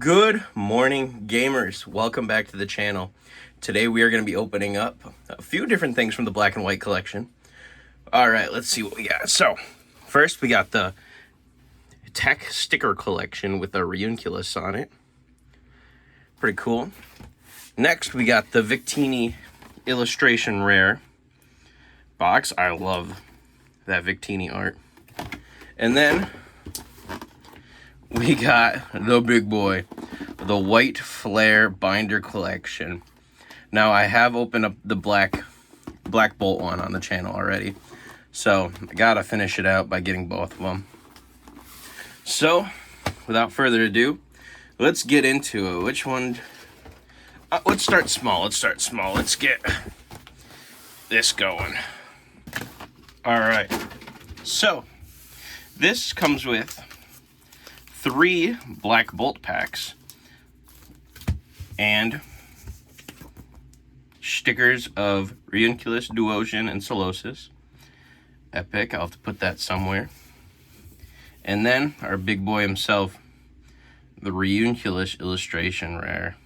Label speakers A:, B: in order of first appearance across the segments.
A: Good morning, gamers. Welcome back to the channel. Today we are going to be opening up a few different things from the black and white collection. All right, let's see what we got. So, first we got the Tech sticker collection with a Reuniclus on it. Pretty cool. Next we got the Victini illustration rare box. I love that Victini art. And then we got the big boy, the White Flare binder collection. Now I have opened up the Black Bolt one on the channel already, so I gotta finish it out by getting both of them. So, without further ado, let's get into it. Which one? Let's start small. Let's get this going. All right. So, this comes with 3 Black Bolt packs and stickers of Reuniclus, Duosion, and Solosis. Epic. I'll have to put that somewhere. And then our big boy himself, the Reuniclus illustration rare,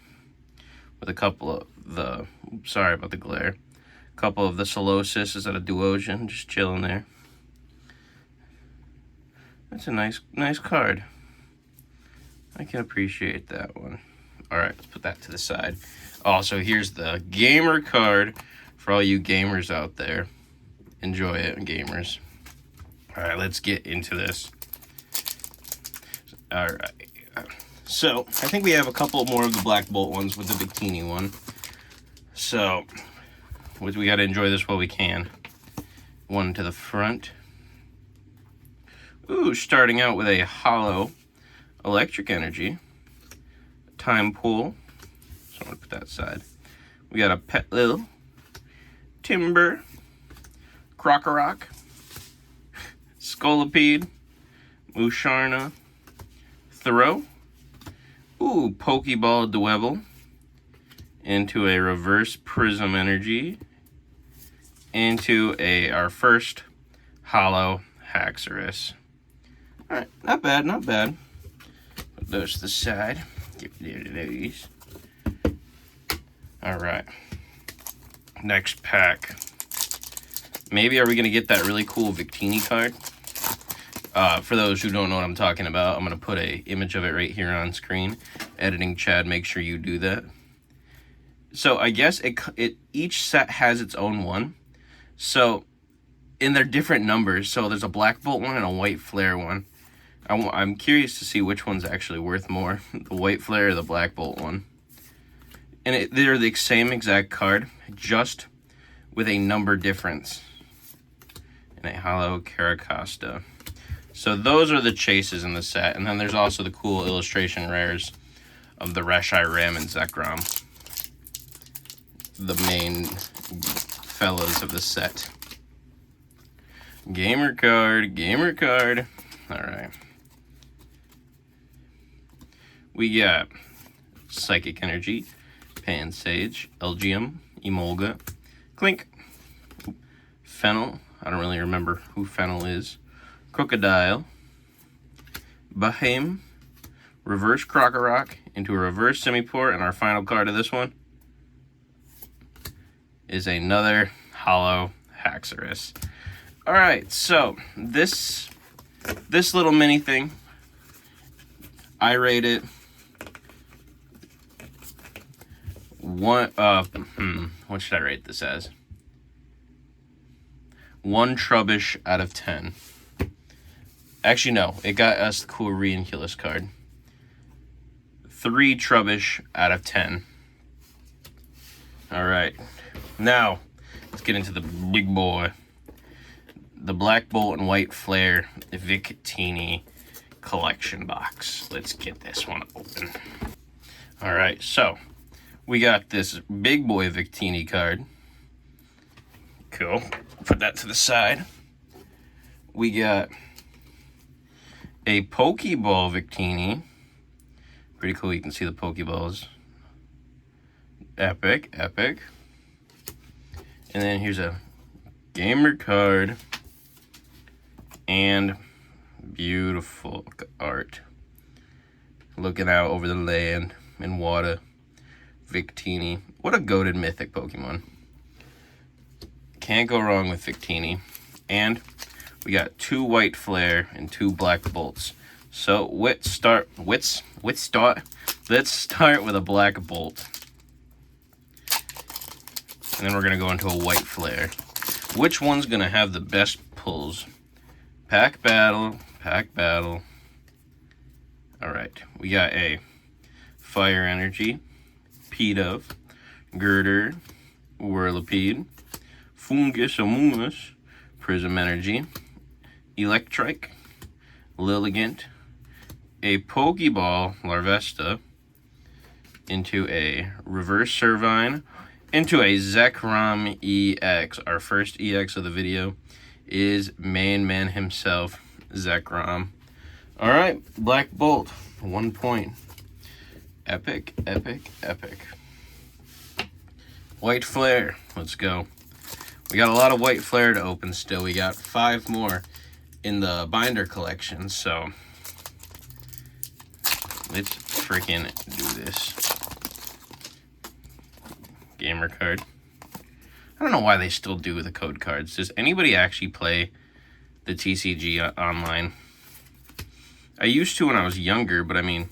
A: with a couple of the, sorry about the glare, a couple of the Solosis. Is that a Duosion? Just chilling there. That's a nice card. I can appreciate that one. All right, let's put that to the side. Also, here's the gamer card for all you gamers out there. Enjoy it, gamers. All right, let's get into this. All right. So, I think we have a couple more of the Black Bolt ones with the Victini one. So, we got to enjoy this while we can. One to the front. Ooh, starting out with a hollow Electric Energy, Time Pool, so I'm going to put that aside. We got a Petilil, Timber, Krokorok, Scolipede, Musharna, Throw, ooh, Pokeball Dwebble, into a Reverse Prism Energy, into our first hollow Haxorus. Alright, not bad. Put those to the side. Get rid of these. Alright. Next pack. Maybe are we going to get that really cool Victini card? For those who don't know what I'm talking about, I'm going to put an image of it right here on screen. Editing Chad, make sure you do that. So I guess each set has its own one. So, and they're different numbers. So there's a Black Bolt one and a White Flare one. I'm curious to see which one's actually worth more, the White Flare or the Black Bolt one. And they're the same exact card, just with a number difference. And a hollow Caracosta. So those are the chases in the set. And then there's also the cool illustration rares of the Reshiram and Zekrom. The main fellas of the set. Gamer card. Alright. We got Psychic Energy, Pansage, Elgium, Emolga, Clink, Fennel, I don't really remember who Fennel is, Crocodile, Baheim, Reverse Krokorok into a Reverse Simipour, and our final card of this one is another hollow Haxorus. Alright, so this little mini thing, I rate it what should I rate this as? 1 Trubbish out of 10. Actually, no, it got us the cool Reuniclus card. 3 Trubbish out of 10. Alright, now let's get into the big boy. The Black Bolt and White Flare Victini collection box. Let's get this one open. Alright, so we got this big boy Victini card. Cool. Put that to the side. We got a Pokeball Victini. Pretty cool. You can see the Pokeballs. Epic. And then here's a gamer card and beautiful art. Looking out over the land and water. Victini. What a goated mythic Pokemon. Can't go wrong with Victini. And we got 2 white flare and 2 black bolts. So let's start with a black bolt. And then we're gonna go into a white flare. Which one's gonna have the best pulls? Pack battle. Alright, we got a Fire Energy, Pidove, Girder, Whirlipede, Fungus Among Us, Prism Energy, Electrike, Lilligant, a Pokeball Larvesta, into a Reverse Servine, into a Zekrom EX. Our first EX of the video is man himself, Zekrom. Alright, Black Bolt, 1 point. Epic. White Flare, let's go. We got a lot of White Flare to open still. We got 5 more in the binder collection, so let's freaking do this. Gamer card. I don't know why they still do the code cards. Does anybody actually play the TCG online? I used to when I was younger, but I mean,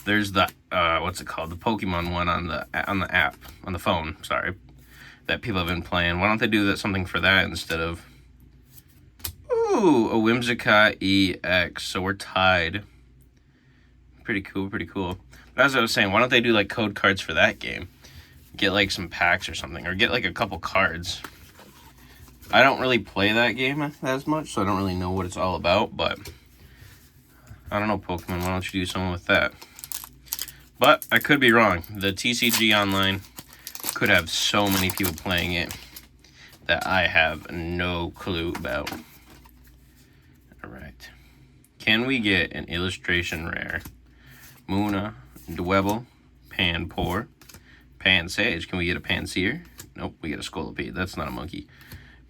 A: there's the what's it called? The Pokemon one on the app, on the phone. Sorry, that people have been playing. Why don't they do that something for that instead of? Ooh, a Whimsicott EX. So we're tied. Pretty cool. But as I was saying, why don't they do like code cards for that game? Get like some packs or something, or get like a couple cards. I don't really play that game as much, so I don't really know what it's all about, but I don't know, Pokemon, why don't you do something with that? But I could be wrong. The TCG Online could have so many people playing it that I have no clue about. Alright. Can we get an illustration rare? Munna, Dwebble, Panpour, Pansage. Can we get a Panseer? Nope, we get a Scolipede. That's not a monkey.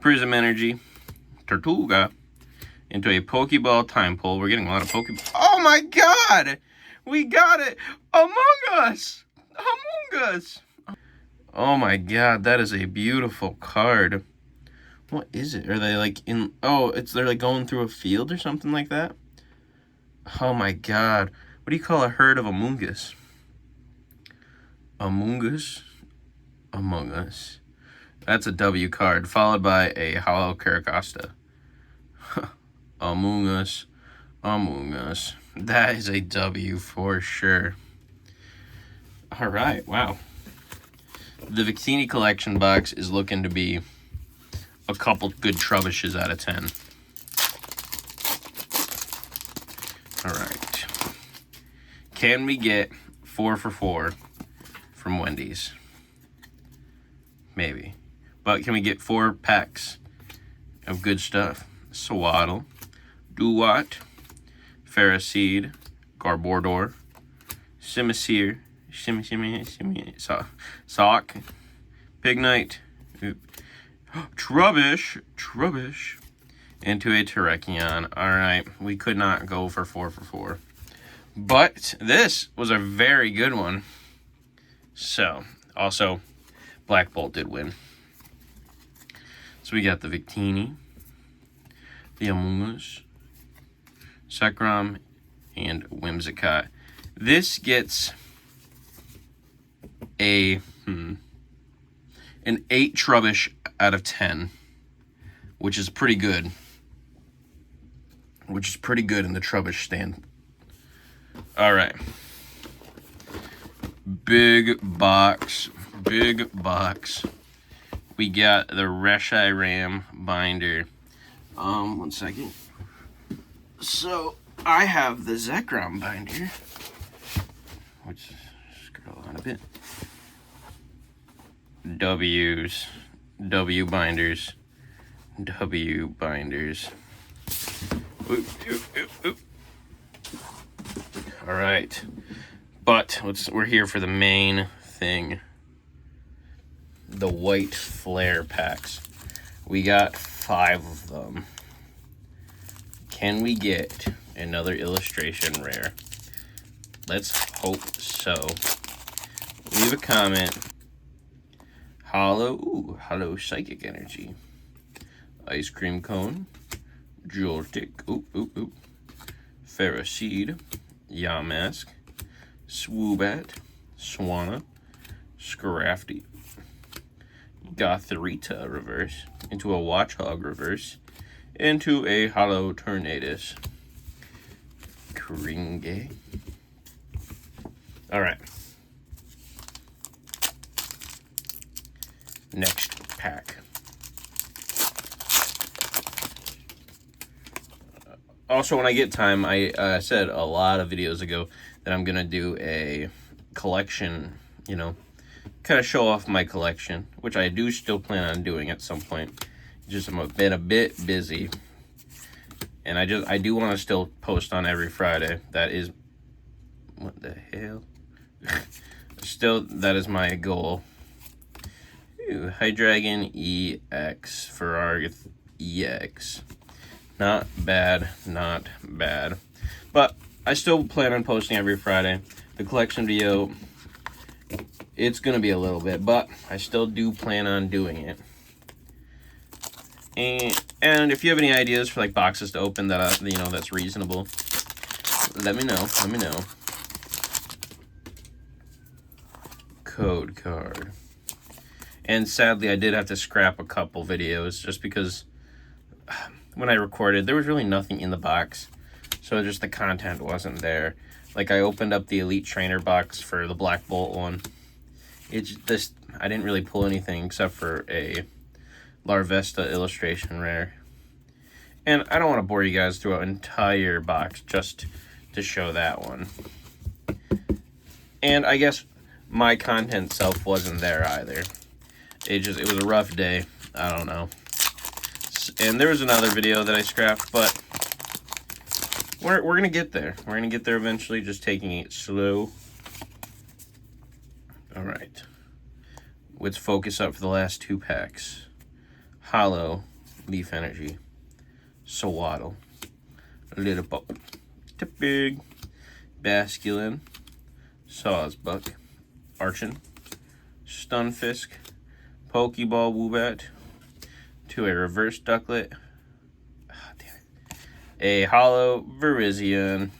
A: Prism Energy, Tortuga, into a Pokeball Time Pull. We're getting a lot of Pokeball. Oh my god! We got it! Among Us! Oh my god, that is a beautiful card. What is it? Are they like in... Oh, they're like going through a field or something like that? Oh my god. What do you call a herd of Among Us? Among Us. That's a W card, followed by a Hollow Caracosta. Among Us. That is a W for sure. Alright, wow. The Victini collection box is looking to be a couple good Trubbishes out of 10. Alright. Can we get 4 for 4 from Wendy's? Maybe. But can we get 4 packs of good stuff? Swaddle, Duat, Ferroseed, Garbodor, Simisear, Sock, Pignite, Trubbish, into a Terrakion. Alright, we could not go for 4 for 4. But this was a very good one. So, also, Black Bolt did win. So we got the Victini, the Among Us, Zekrom, and Whimsicott. This gets an 8 Trubbish out of 10, which is pretty good. Which is pretty good in the Trubbish stand. All right. Big box. We got the Reshiram binder. 1 second. So I have the Zekrom binder, which scroll on a bit. W binders. Oop. All right, but we're here for the main thing. The white flare packs. We got 5 of them. Can we get another illustration rare? Let's hope so. Leave a comment. Hollow Psychic Energy. Ice Cream Cone. Joltik. Ferroseed. Yamask. Swoobat. Swanna. Scrafty. Gotharita reverse. Into a Watchog reverse. Into a Hollow Tornadus. Kringe. Alright. Next pack. Also, when I get time, I said a lot of videos ago that I'm going to do a collection, you know, kind of show off my collection, which I do still plan on doing at some point. Just I've been a bit busy. And I do want to still post on every Friday. That is, what the hell? Still, that is my goal. Ooh, Hydreigon EX, Ferroth EX. Not bad, not bad. But I still plan on posting every Friday. The collection video, it's going to be a little bit, but I still do plan on doing it. And if you have any ideas for like boxes to open that you know that's reasonable, let me know. Let me know. Code card. And sadly, I did have to scrap a couple videos just because when I recorded, there was really nothing in the box, so just the content wasn't there. Like I opened up the Elite Trainer box for the Black Bolt one. It's this I didn't really pull anything except for a Larvesta illustration rare. And I don't want to bore you guys through an entire box just to show that one. And I guess my content self wasn't there either. It was a rough day. I don't know. And there was another video that I scrapped, but we're going to get there. We're going to get there eventually, just taking it slow. All right. Let's focus up for the last two packs. Hollow Leaf Energy. Sawaddle. Lillipup. Big. Basculin. Sawsbuck. Archon. Stunfisk. Pokeball Woobat. To a reverse Ducklet. Oh, damn it. A Hollow Virizion.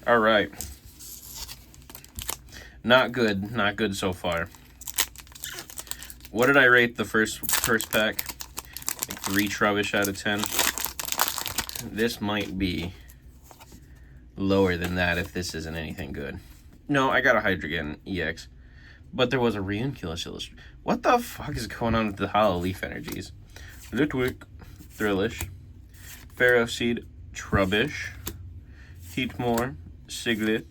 A: Alright. Not good. Not good so far. What did I rate the first pack? Like 3 Trubbish out of 10. This might be lower than that if this isn't anything good. No, I got a Hydreigon EX. But there was a Reinculus illustration. What the fuck is going on with the Hollow Leaf Energies? Litwick, Thrillish, Ferroseed, Trubbish, Heatmore, Siglet,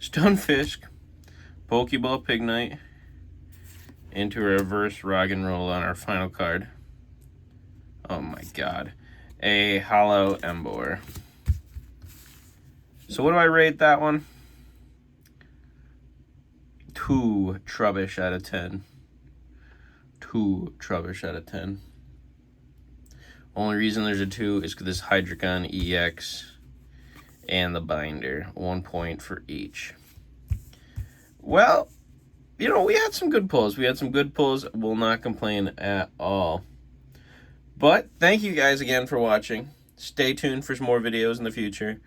A: Stunfisk, Pokeball Pignite, into a reverse Roggenroll on our final card. Oh my god. A Hollow Emboar. So what do I rate that one? 2 Trubbish out of 10. 2 Trubbish out of 10. Only reason there's a 2 is because this Hydreigon EX and the binder. 1 point for each. Well, you know, we had some good pulls. Will not complain at all. But thank you guys again for watching. Stay tuned for some more videos in the future.